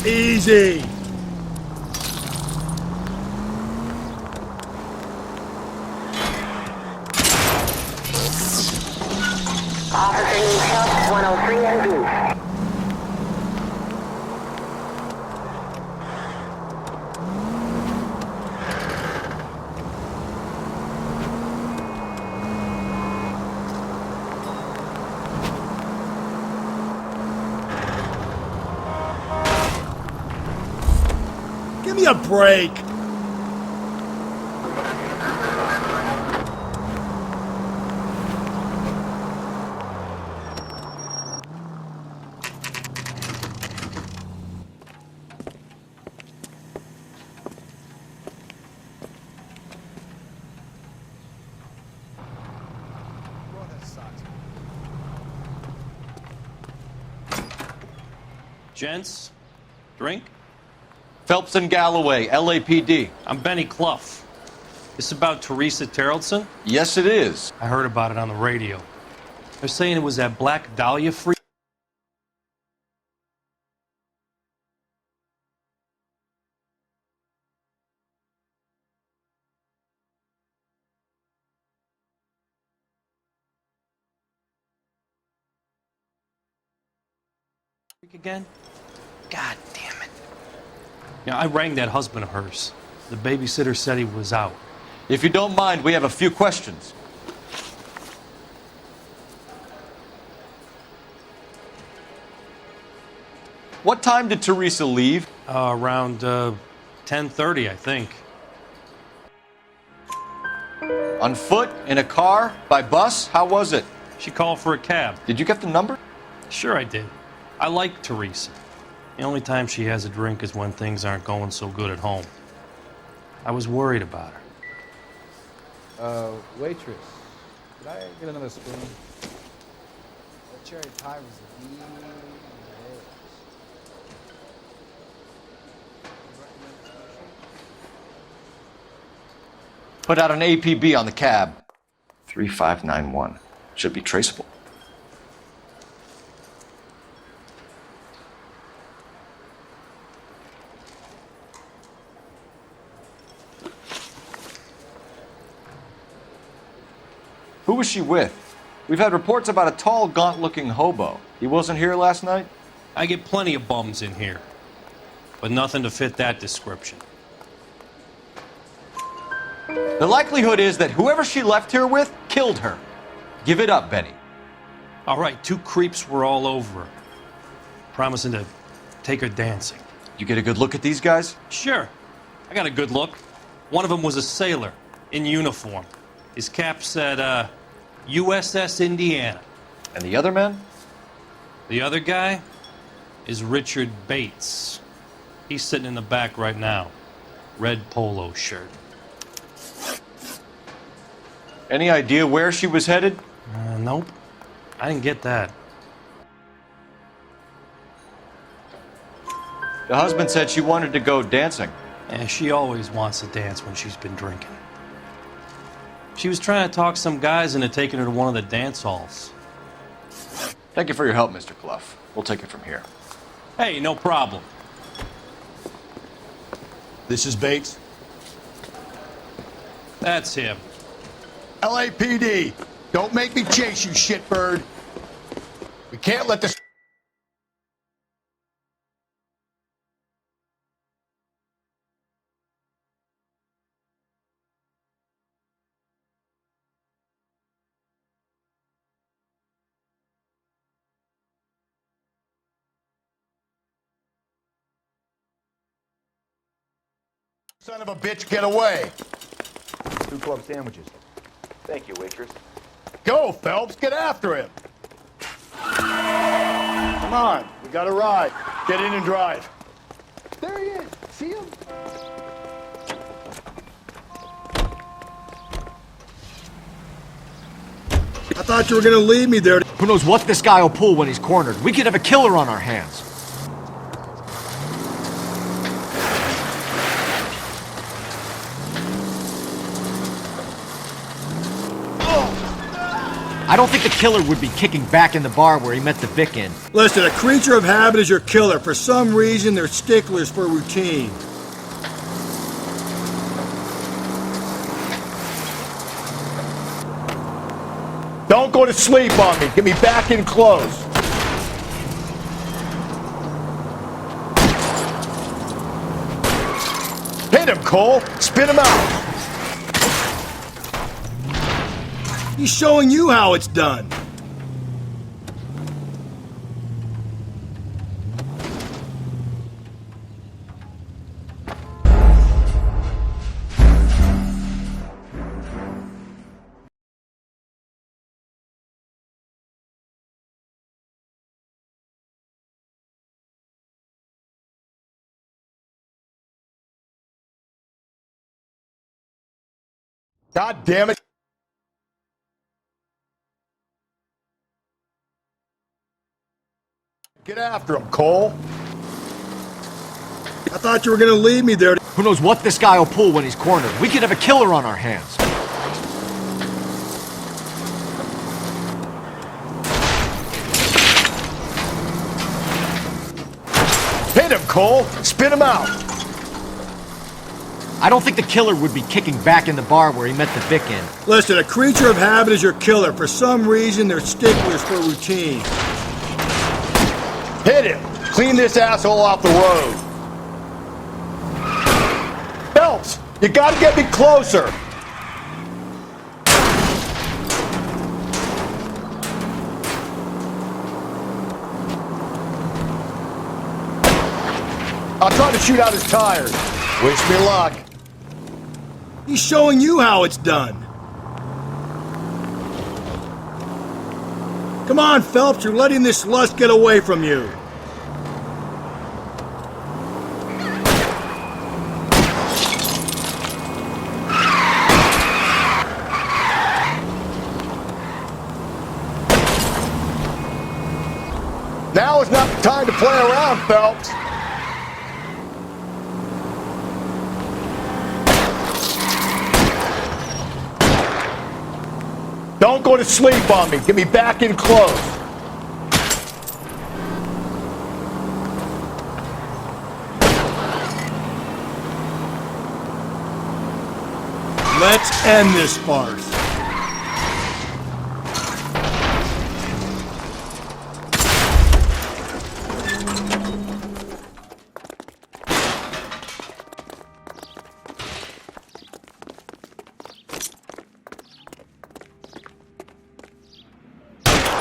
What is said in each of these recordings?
Easy. Officer needs help, 103 and B. Give me a break. Gents, drink? Phelps and Galloway, LAPD. I'm Benny Clough. This about Teresa Terrellson? Yes, it is. I heard about it on the radio. They're saying it was that Black Dahlia freak. Again? God damn it. Yeah, I rang that husband of hers. The babysitter said he was out. If you don't mind, we have a few questions. What time did Teresa leave? Around 10:30, I think. On foot? In a car? By bus? How was it? She called for a cab. Did you get the number? Sure I did. I like Teresa. The only time she has a drink is when things aren't going so good at home. I was worried about her. Waitress, could I get another spoon? That cherry pie was delicious. Put out an APB on the cab. 3591. Should be traceable. Who was she with? We've had reports about a tall, gaunt-looking hobo. He wasn't here last night? I get plenty of bums in here, but nothing to fit that description. The likelihood is that whoever she left here with killed her. Give it up, Benny. All right, two creeps were all over her, promising to take her dancing. You get a good look at these guys? Sure, I got a good look. One of them was a sailor in uniform. His cap said, USS Indiana. And the other man? The other guy is Richard Bates. He's sitting in the back right now. Red polo shirt. Any idea where she was headed? Nope. I didn't get that. The husband said she wanted to go dancing. Yeah, she always wants to dance when she's been drinking. She was trying to talk some guys into taking her to one of the dance halls. Thank you for your help, Mr. Clough. We'll take it from here. Hey, no problem. This is Bates. That's him. LAPD, don't make me chase you, shitbird. We can't let this... Son of a bitch, get away. 2 club sandwiches. Thank you, waitress. Go, Phelps, get after him. Come on, we got a ride. Get in and drive. There he is. See him? I thought you were gonna leave me there. Who knows what this guy will pull when he's cornered? We could have a killer on our hands. I don't think the killer would be kicking back in the bar where he met the Vic in. Listen, a creature of habit is your killer. For some reason, they're sticklers for routine. Don't go to sleep on me. Get me back in close. Hit him, Cole. Spin him out. He's showing you how it's done. God damn it. Get after him, Cole. I thought you were gonna leave me there. Who knows what this guy will pull when he's cornered? We could have a killer on our hands. Hit him, Cole. Spin him out. I don't think the killer would be kicking back in the bar where he met the Vic in. Listen, a creature of habit is your killer. For some reason, they're sticklers for routine. Hit him. Clean this asshole off the road. Phelps, you gotta get me closer. I'll try to shoot out his tires. Wish me luck. He's showing you how it's done. Come on, Phelps, you're letting this lust get away from you. Now is not the time to play around, Phelps. Don't go to sleep on me. Get me back in close. Let's end this farce.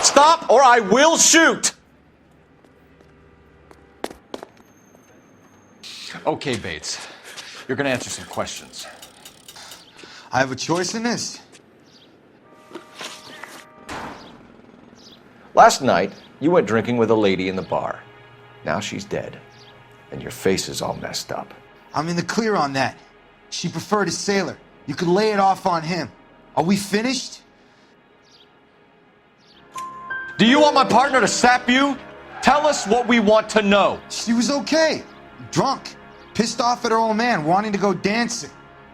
Stop or I will shoot! Okay, Bates. You're gonna answer some questions. I have a choice in this. Last night, you went drinking with a lady in the bar. Now she's dead. And your face is all messed up. I'm in the clear on that. She preferred a sailor. You could lay it off on him. Are we finished? Do you want my partner to sap you? Tell us what we want to know. She was okay. Drunk. Pissed off at her old man, wanting to go dancing.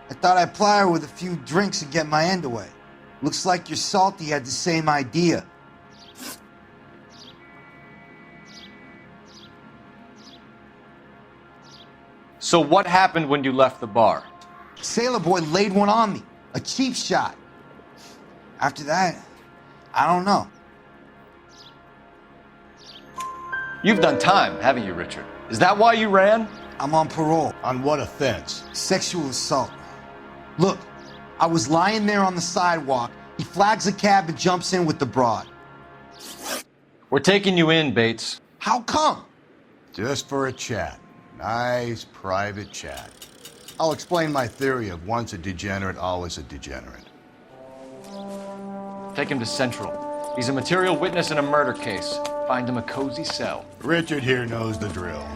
I thought I'd ply her with a few drinks and get my end away. Looks like your Salty had the same idea. So what happened when you left the bar? Sailor boy laid one on me. A cheap shot. After that, I don't know. You've done time, haven't you, Richard? Is that why you ran? I'm on parole. On what offense? Sexual assault. Look, I was lying there on the sidewalk. He flags a cab and jumps in with the broad. We're taking you in, Bates. How come? Just for a chat. Nice private chat. I'll explain my theory of once a degenerate, always a degenerate. Take him to Central. He's a material witness in a murder case. Find him a cozy cell. Richard here knows the drill.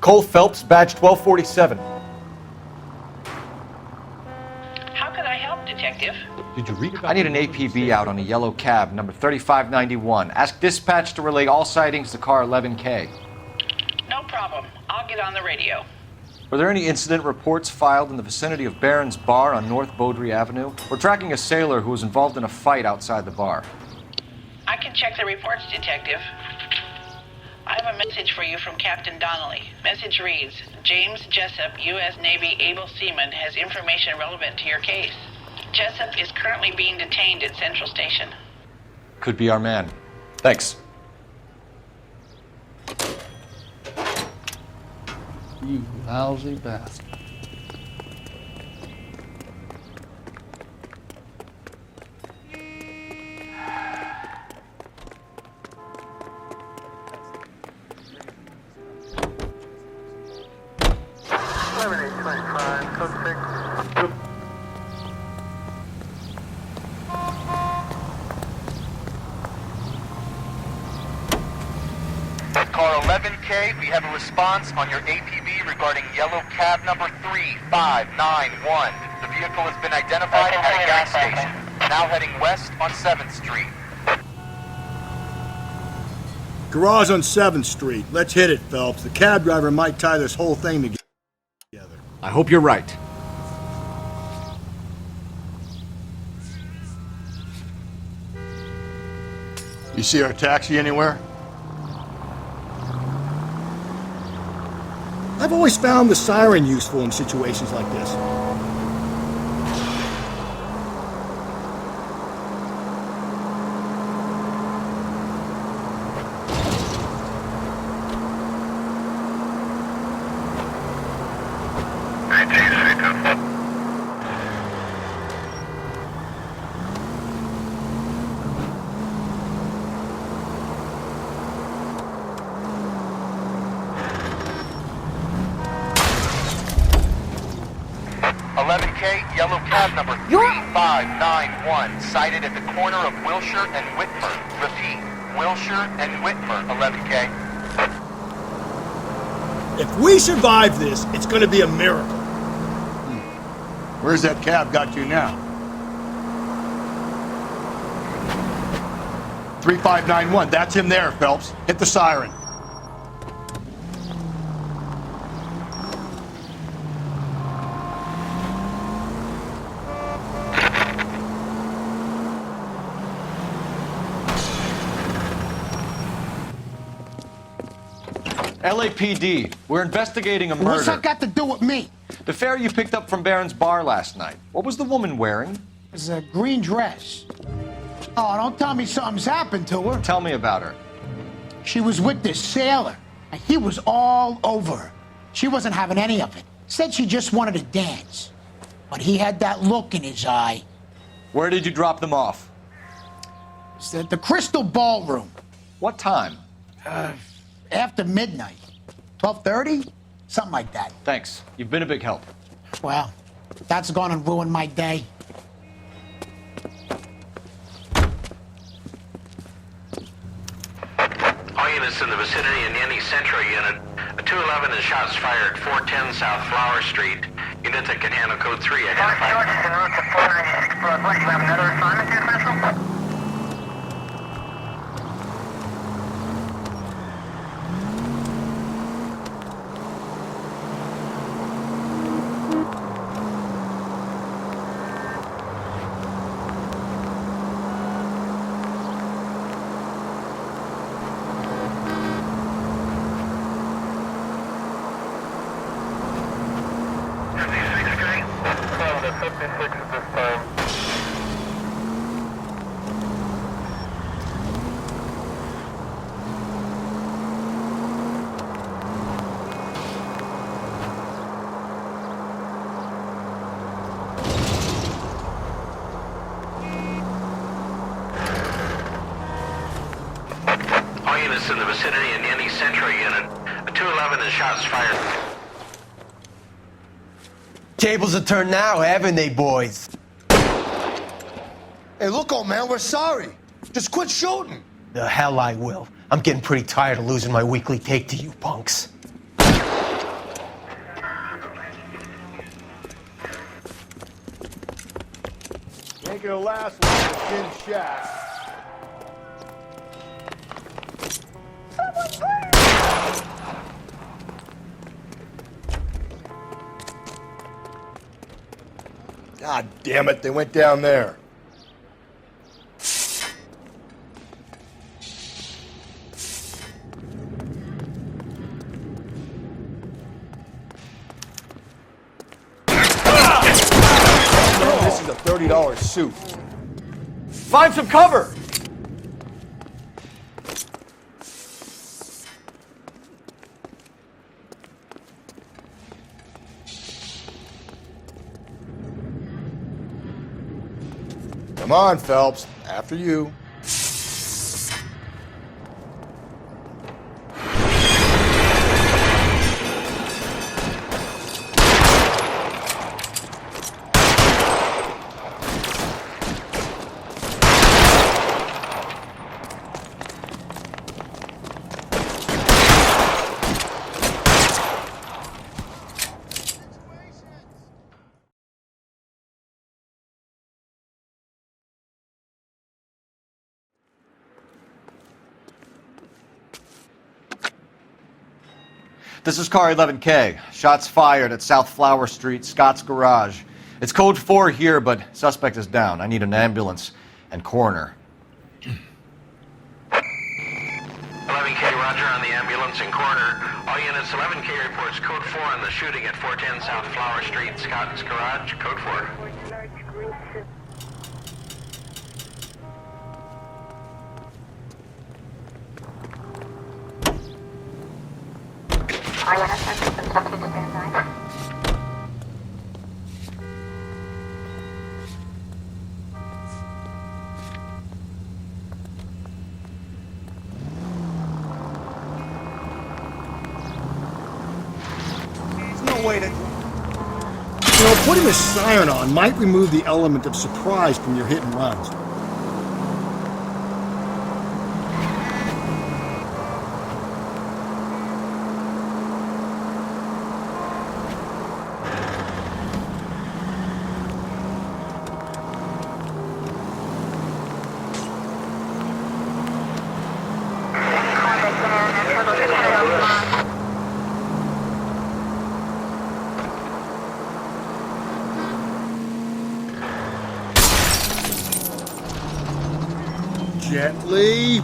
Cole Phelps, badge 1247. How can I help, Detective? Did you read about I need an APB out on a yellow cab, number 3591. Ask dispatch to relay all sightings to car 11K. No problem. I'll get on the radio. Were there any incident reports filed in the vicinity of Barron's Bar on North Beaudry Avenue? We're tracking a sailor who was involved in a fight outside the bar. I can check the reports, Detective. I have a message for you from Captain Donnelly. Message reads, James Jessup, U.S. Navy able seaman, has information relevant to your case. Jessup is currently being detained at Central Station. Could be our man. Thanks. You lousy bastard. Car 11K, we have a response on your APB regarding yellow cab number 3591. The vehicle has been identified at a gas station, now heading west on 7th Street. Garage on 7th Street. Let's hit it, Phelps. The cab driver might tie this whole thing together. I hope you're right. You see our taxi anywhere? I've always found the siren useful in situations like this. Yellow cab number 3591, sighted at the corner of Wilshire and Whitmer. Repeat, Wilshire and Whitmer, 11K. If we survive this, it's going to be a miracle. Where's that cab got to now? 3591, that's him there, Phelps. Hit the siren. LAPD, we're investigating a murder. What's that got to do with me? The fare you picked up from Barron's Bar last night. What was the woman wearing? It's a green dress. Oh, don't tell me something's happened to her. Tell me about her. She was with this sailor, and he was all over her. She wasn't having any of it. Said she just wanted to dance. But he had that look in his eye. Where did you drop them off? It's at the Crystal Ballroom. What time? After midnight. 12:30? Something like that. Thanks. You've been a big help. Well, that's gonna ruin my day. All units in the vicinity in any Central unit. A 211 is shots fired, 410 South Flower Street. Units that can handle code 3 identified. George is en route to 496 Broadway. Do you have another assignment here, Central? In the vicinity in any Central unit. A 211 is shots fired. Tables are turned now, haven't they, boys? Hey, look, old man, we're sorry. Just quit shooting. The hell I will. I'm getting pretty tired of losing my weekly take to you punks. Ain't gonna last long as Jim Shack. God damn it, they went down there. This is a $30 suit. Find some cover! Come on, Phelps. After you. This is car 11K. Shots fired at South Flower Street, Scott's Garage. It's code 4 here, but suspect is down. I need an ambulance and coroner. 11K, roger on the ambulance and coroner. All units, 11K reports code 4 on the shooting at 410 South Flower Street, Scott's Garage, code 4. No way to... You know, putting a siren on might remove the element of surprise from your hit and runs. Gently.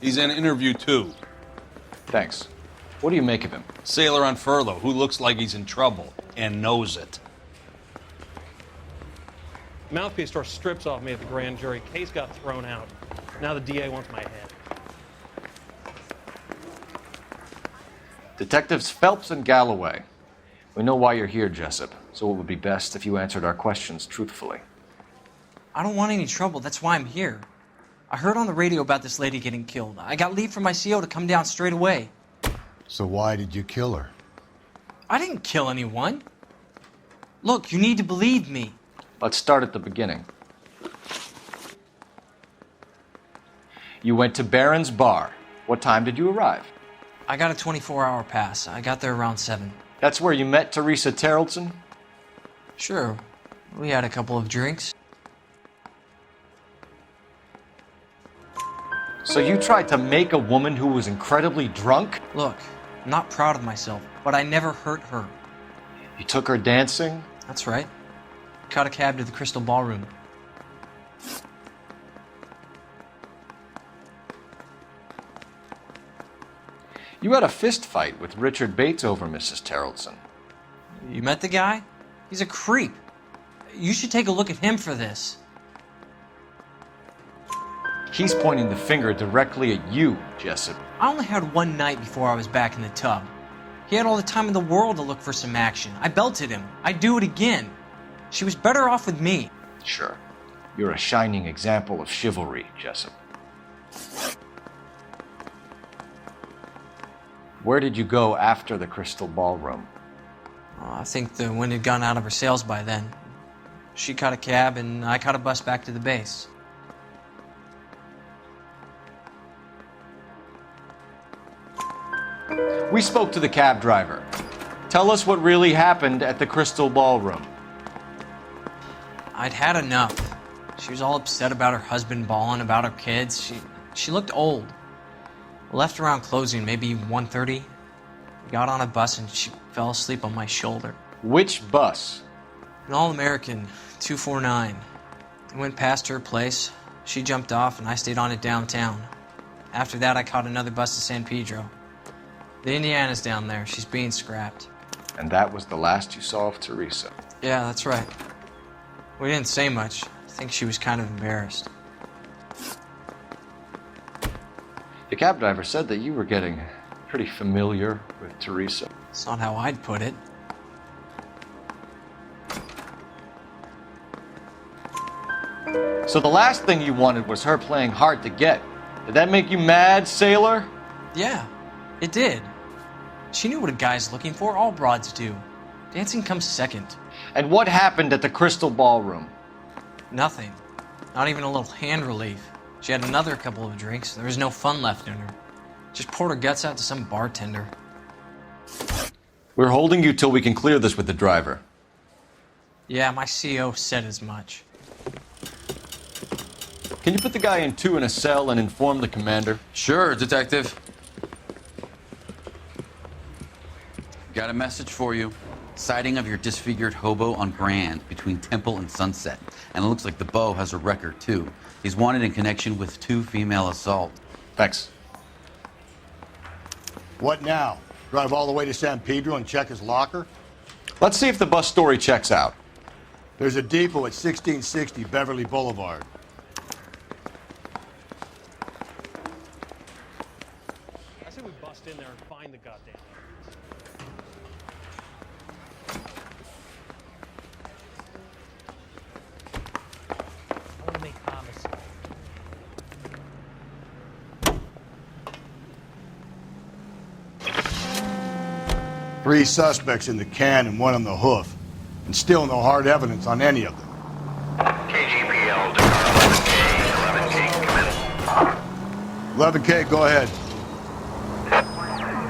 He's in interview 2. Thanks. What do you make of him? Sailor on furlough who looks like he's in trouble and knows it. Mouthpiece store strips off me at the grand jury. Case got thrown out. Now the DA wants my head. Detectives Phelps and Galloway. We know why you're here, Jessup, so it would be best if you answered our questions truthfully. I don't want any trouble. That's why I'm here. I heard on the radio about this lady getting killed. I got leave from my CO to come down straight away. So why did you kill her? I didn't kill anyone. Look, you need to believe me. Let's start at the beginning. You went to Barron's Bar. What time did you arrive? I got a 24-hour pass. I got there around 7. That's where you met Teresa Terrelson? Sure. We had a couple of drinks. So you tried to make a woman who was incredibly drunk? Look, I'm not proud of myself, but I never hurt her. You took her dancing? That's right. Caught a cab to the Crystal Ballroom. You had a fist fight with Richard Bates over Mrs. Terrelson. You met the guy? He's a creep. You should take a look at him for this. He's pointing the finger directly at you, Jessup. I only had one night before I was back in the tub. He had all the time in the world to look for some action. I belted him. I'd do it again. She was better off with me. Sure. You're a shining example of chivalry, Jessup. Where did you go after the Crystal Ballroom? I think the wind had gone out of her sails by then. She caught a cab and I caught a bus back to the base. We spoke to the cab driver. Tell us what really happened at the Crystal Ballroom. I'd had enough. She was all upset about her husband bawling about her kids. She looked old. Left around closing, maybe 1:30. Got on a bus and she fell asleep on my shoulder. Which bus? An All-American, 249. I went past her place. She jumped off and I stayed on it downtown. After that, I caught another bus to San Pedro. The Indiana's down there. She's being scrapped. And that was the last you saw of Teresa. Yeah, that's right. We didn't say much. I think she was kind of embarrassed. The cab driver said that you were getting pretty familiar with Teresa. It's not how I'd put it. So the last thing you wanted was her playing hard to get. Did that make you mad, sailor? Yeah, it did. She knew what a guy's looking for. All broads do. Dancing comes second. And what happened at the Crystal Ballroom? Nothing. Not even a little hand relief. She had another couple of drinks. There was no fun left in her. Just poured her guts out to some bartender. We're holding you till we can clear this with the driver. Yeah, my CO said as much. Can you put the guy in two in a cell and inform the commander? Sure, Detective. Got a message for you. Sighting of your disfigured hobo on Grand between Temple and Sunset. And it looks like the Beau has a record, too. He's wanted in connection with 2 female assaults. Thanks. What now? Drive all the way to San Pedro and check his locker? Let's see if the bus story checks out. There's a depot at 1660 Beverly Boulevard. I say we bust in there and find the goddamn. I want to make homicide. Three suspects in the can and one on the hoof. And still no hard evidence on any of them. KGPL, Dakar 11K, 11K, come in. 11K, go ahead.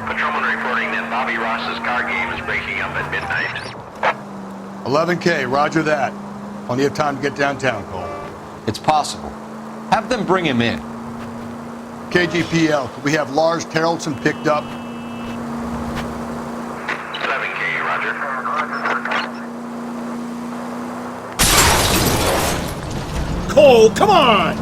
Patrolman reporting that Bobby Ross's car game is breaking up at midnight. 11K, roger that. Plenty of time to get downtown, Cole. It's possible. Have them bring him in. KGPL, could we have Lars Carrollson picked up? 11K, roger. Cole, come on!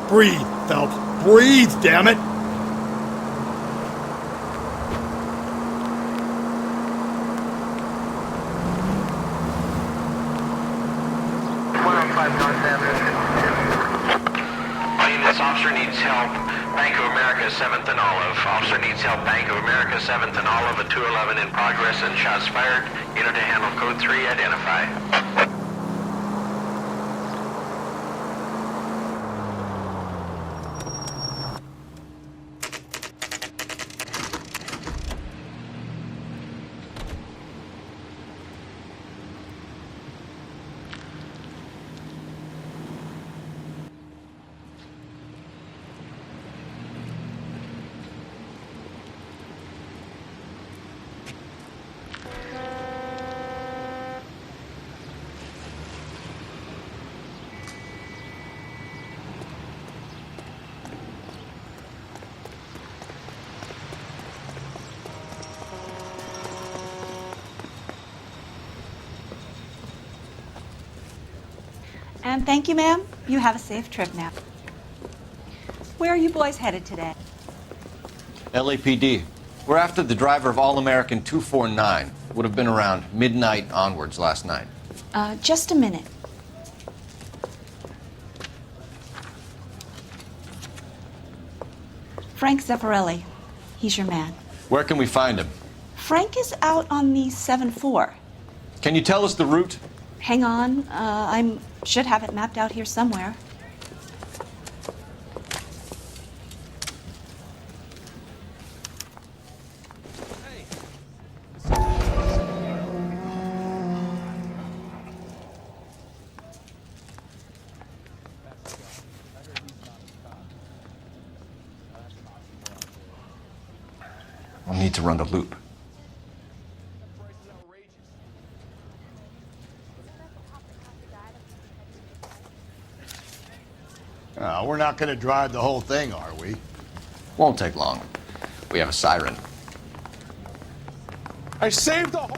Breathe, Phelps. Breathe, damn it! This officer needs help. Bank of America, 7th and Olive. Officer needs help. Bank of America, 7th and Olive at 211 in progress and shots fired. Unit to handle code 3, identify. And thank you, ma'am. You have a safe trip now. Where are you boys headed today? LAPD. We're after the driver of All-American 249. Would have been around midnight onwards last night. Just a minute. Frank Zeffirelli. He's your man. Where can we find him? Frank is out on the 7-4. Can you tell us the route? Hang on. I should have it mapped out here somewhere. I'll need to run the loop. We're not going to drive the whole thing, are we? Won't take long. We have a siren. I saved the whole...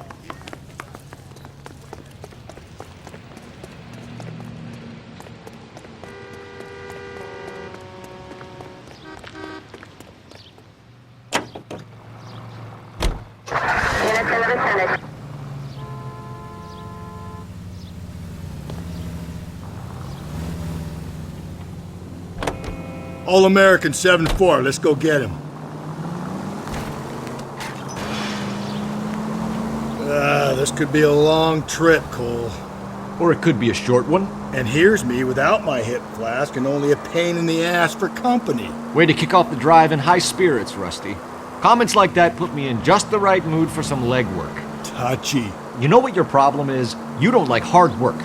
All-American 7-4, let's go get him. This could be a long trip, Cole. Or it could be a short one. And here's me without my hip flask and only a pain in the ass for company. Way to kick off the drive in high spirits, Rusty. Comments like that put me in just the right mood for some legwork. Touchy. You know what your problem is? You don't like hard work.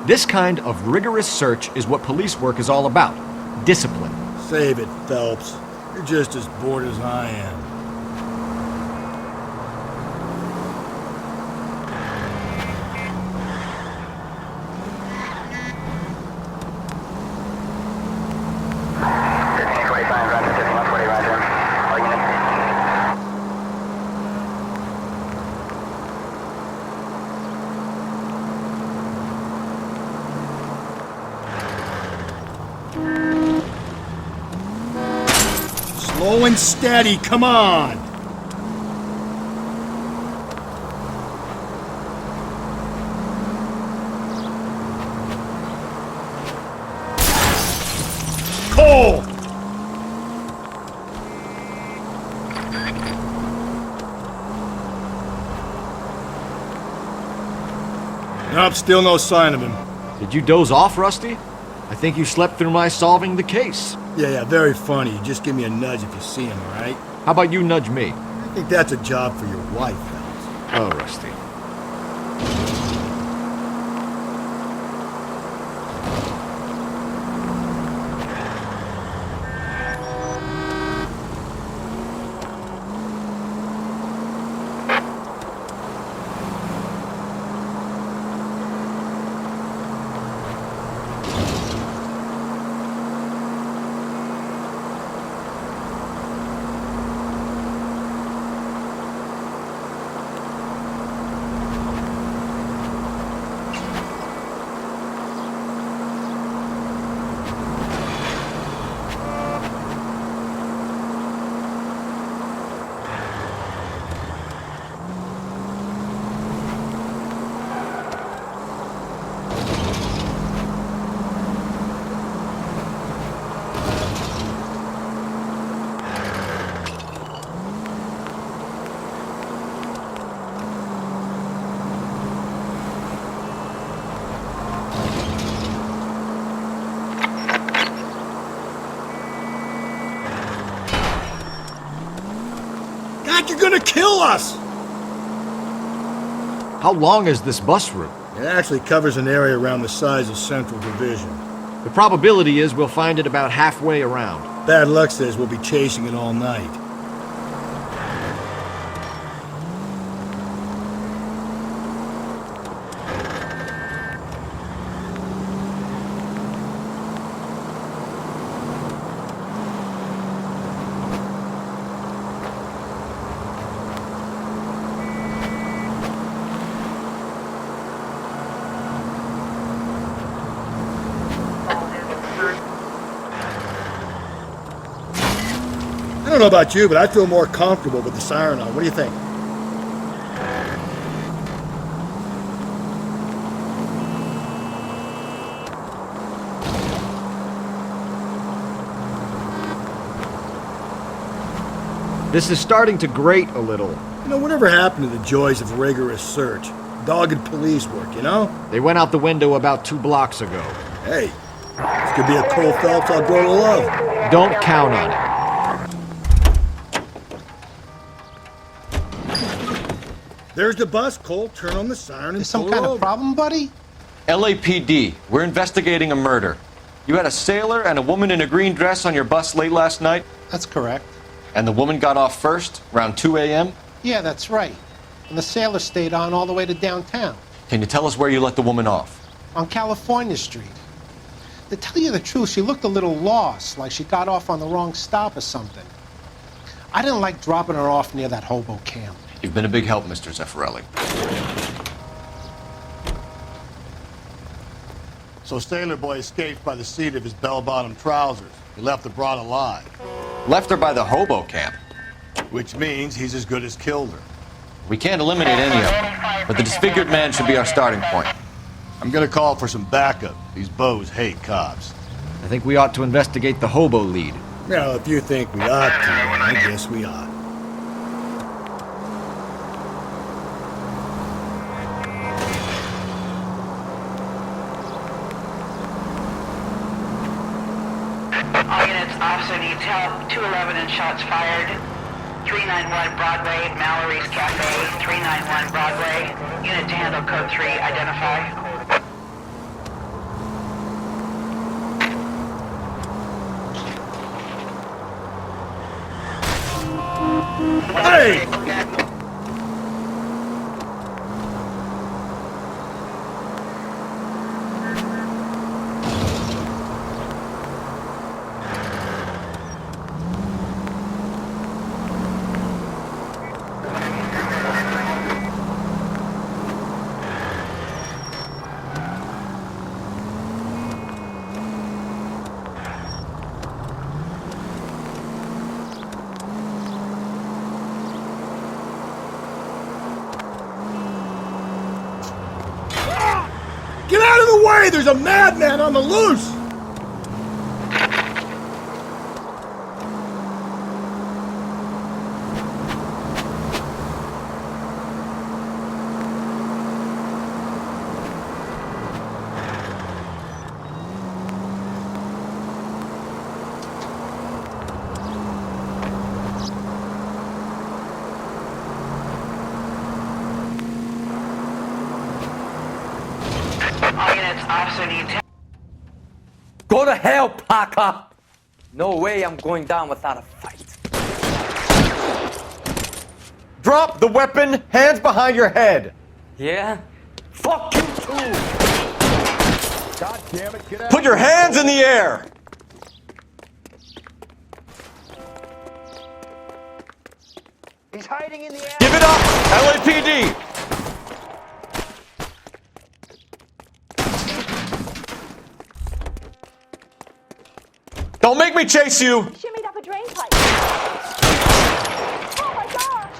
This kind of rigorous search is what police work is all about. Discipline. Save it, Phelps. You're just as bored as I am. Slow and steady, come on! Cole! Nope, still no sign of him. Did you doze off, Rusty? I think you slept through my solving the case. Yeah, very funny. Just give me a nudge if you see him, all right? How about you nudge me? I think that's a job for your wife, Phelps. Oh, Rusty. You're gonna kill us! How long is this bus route? It actually covers an area around the size of Central Division. The probability is we'll find it about halfway around. Bad luck says we'll be chasing it all night. don't know about you, but I feel more comfortable with the siren on. What do you think? This is starting to grate a little. You know, whatever happened to the joys of rigorous search? Dogged police work, you know? They went out the window about 2 blocks ago. Hey, this could be a Cole Phelps I'll grow to love. Don't count on it. There's the bus, Cole. Turn on the siren and Is some pull her kind of over. problem, buddy? LAPD, we're investigating a murder. You had a sailor and a woman in a green dress on your bus late last night? That's correct. And the woman got off first, around 2 a.m.? Yeah, that's right. And the sailor stayed on all the way to downtown, Can you tell us where you let the woman off? on California Street. To tell you the truth, she looked a little lost, like she got off on the wrong stop or something. I didn't like dropping her off near that hobo camp. You've been a big help, Mr. Zeffirelli. So Sailor Boy escaped by the seat of his bell-bottom trousers. He left the broad alive. Left her by the hobo camp. Which means he's as good as killed her. We can't eliminate any of them, but the disfigured man should be our starting point. I'm gonna call for some backup. These bows hate cops. I think we ought to investigate the hobo lead. Well, if you think we ought to, I guess we ought. All units, officer needs help. 211 and shots fired. 391 Broadway, Mallory's Cafe. 391 Broadway. Unit to handle code 3, identify. Hey! Get out of the way! There's a madman on the loose! All units, officer needs help. Go to hell, Parker! No way I'm going down without a fight. Drop the weapon, hands behind your head. Yeah? Fuck you too! God damn it, get out. Put your hands in the air. He's hiding in the alley. Give it up, LAPD. Don't make me chase you. Shimmied up a drain pipe. Oh my gosh!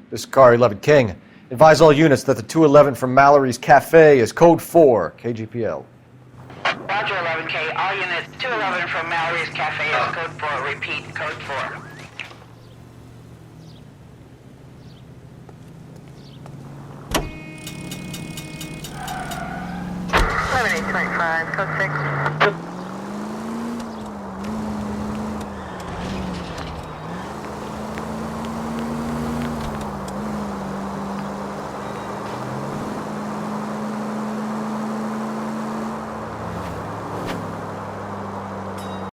This is Car 11 King. Advise all units that the 211 from Mallory's Cafe is code 4, KGPL. Roger, 11K. All units, 211 from Mallory's Cafe is code 4. Repeat, code 4. 7825, code 6.